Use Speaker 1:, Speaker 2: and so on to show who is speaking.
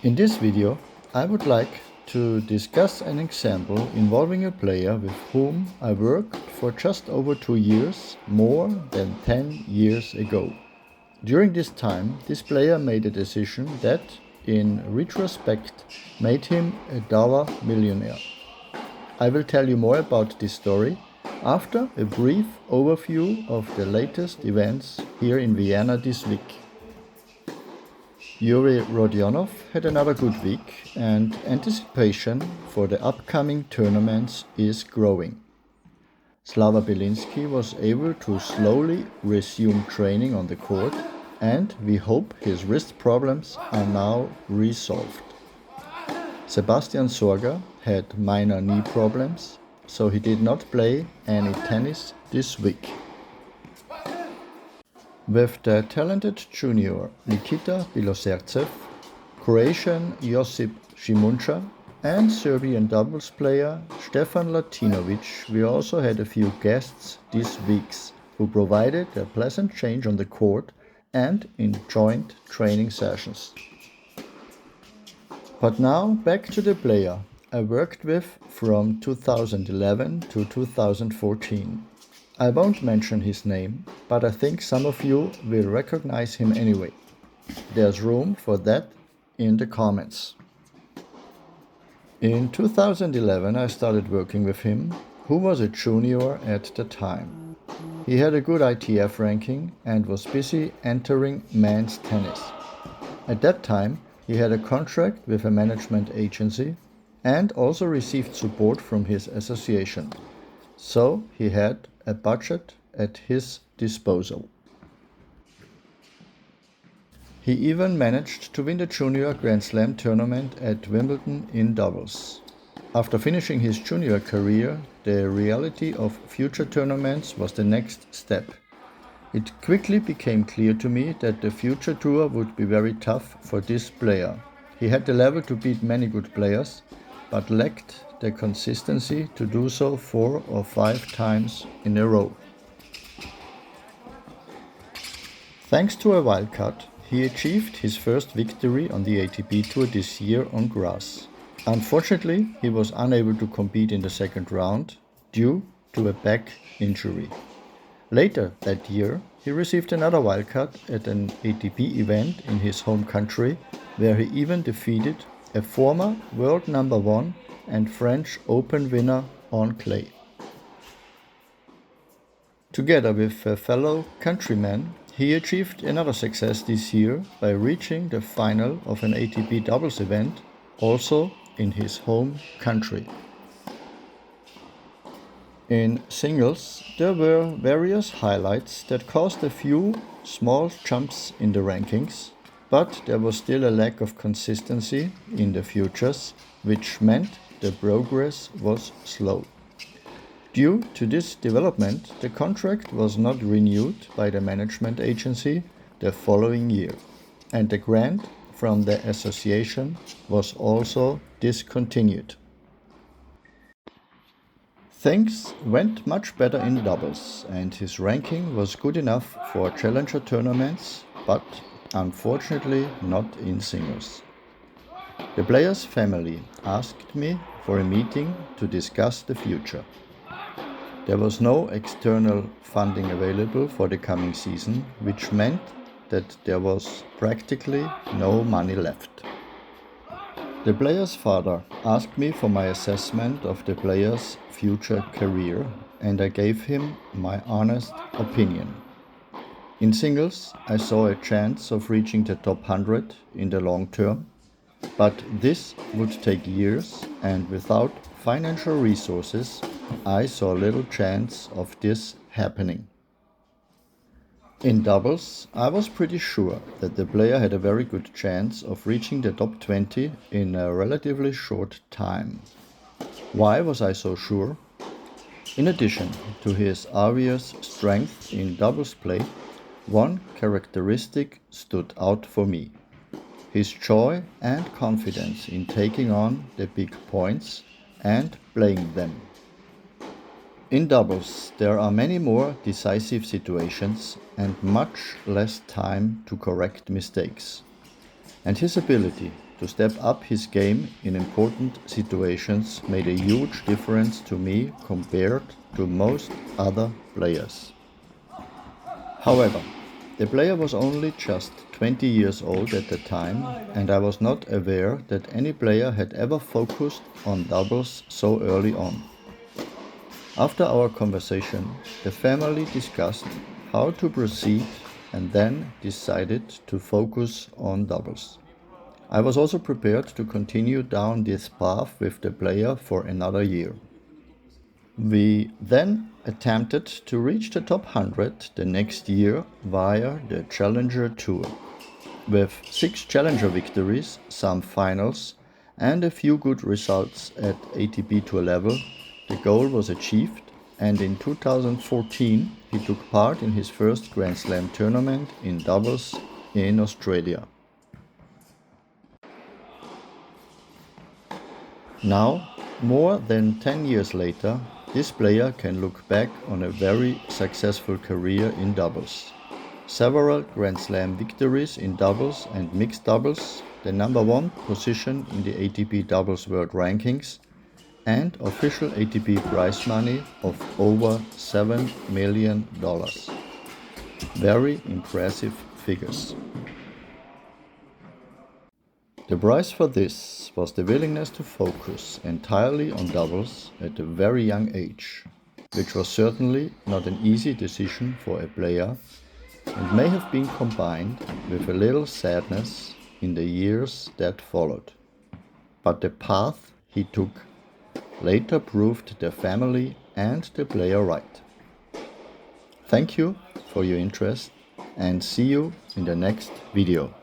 Speaker 1: In this video, I would like to discuss an example involving a player with whom I worked for just over 2 years, more than 10 years ago. During this time, this player made a decision that, in retrospect, made him a dollar millionaire. I will tell you more about this story after a brief overview of the latest events here in Vienna this week. Yuri Rodionov had another good week, and anticipation for the upcoming tournaments is growing. Slava Belinsky was able to slowly resume training on the court, and we hope his wrist problems are now resolved. Sebastian Sorger had minor knee problems, so he did not play any tennis this week. With the talented junior Nikita Bilosertsev, Croatian Josip Šimunča, and Serbian doubles player Stefan Latinovic, we also had a few guests these weeks who provided a pleasant change on the court and in joint training sessions. But now back to the player I worked with from 2011 to 2014. I won't mention his name, but I think some of you will recognize him anyway. There's room for that in the comments. In 2011 I started working with him, who was a junior at the time. He had a good ITF ranking and was busy entering men's tennis. At that time he had a contract with a management agency and also received support from his association. So he had a budget at his disposal. He even managed to win the Junior Grand Slam tournament at Wimbledon in doubles. After finishing his junior career, the reality of future tournaments was the next step. It quickly became clear to me that the future tour would be very tough for this player. He had the level to beat many good players, but lacked the consistency to do so 4 or 5 times in a row. Thanks to a wildcard, he achieved his first victory on the ATP Tour this year on grass. Unfortunately, he was unable to compete in the second round due to a back injury. Later that year, he received another wildcard at an ATP event in his home country, where he even defeated a former world number 1 and French Open winner on clay. Together with a fellow countryman, he achieved another success this year by reaching the final of an ATP doubles event, also in his home country. In singles, there were various highlights that caused a few small jumps in the rankings, but there was still a lack of consistency in the futures, which meant the progress was slow. Due to this development, the contract was not renewed by the management agency the following year, and the grant from the association was also discontinued. Things went much better in doubles, and his ranking was good enough for challenger tournaments, but unfortunately not in singles. The player's family asked me for a meeting to discuss the future. There was no external funding available for the coming season, which meant that there was practically no money left. The player's father asked me for my assessment of the player's future career, and I gave him my honest opinion. In singles, I saw a chance of reaching the top 100 in the long term, but this would take years, and without financial resources, I saw little chance of this happening. In doubles, I was pretty sure that the player had a very good chance of reaching the top 20 in a relatively short time. Why was I so sure? In addition to his obvious strength in doubles play, one characteristic stood out for me: his joy and confidence in taking on the big points and playing them. In doubles, there are many more decisive situations and much less time to correct mistakes. And his ability to step up his game in important situations made a huge difference to me compared to most other players. However, the player was only just 20 years old at the time, and I was not aware that any player had ever focused on doubles so early on. After our conversation, the family discussed how to proceed and then decided to focus on doubles. I was also prepared to continue down this path with the player for another year. We then attempted to reach the top 100 the next year via the Challenger Tour. With 6 Challenger victories, some finals, and a few good results at ATP Tour level, the goal was achieved, and in 2014 he took part in his first Grand Slam tournament in doubles in Australia. Now, more than 10 years later, this player can look back on a very successful career in doubles. Several Grand Slam victories in doubles and mixed doubles, the #1 position in the ATP Doubles World Rankings, and official ATP prize money of over $7 million. Very impressive figures. The prize for this was the willingness to focus entirely on doubles at a very young age, which was certainly not an easy decision for a player and may have been combined with a little sadness in the years that followed. But the path he took later proved the family and the player right. Thank you for your interest and see you in the next video.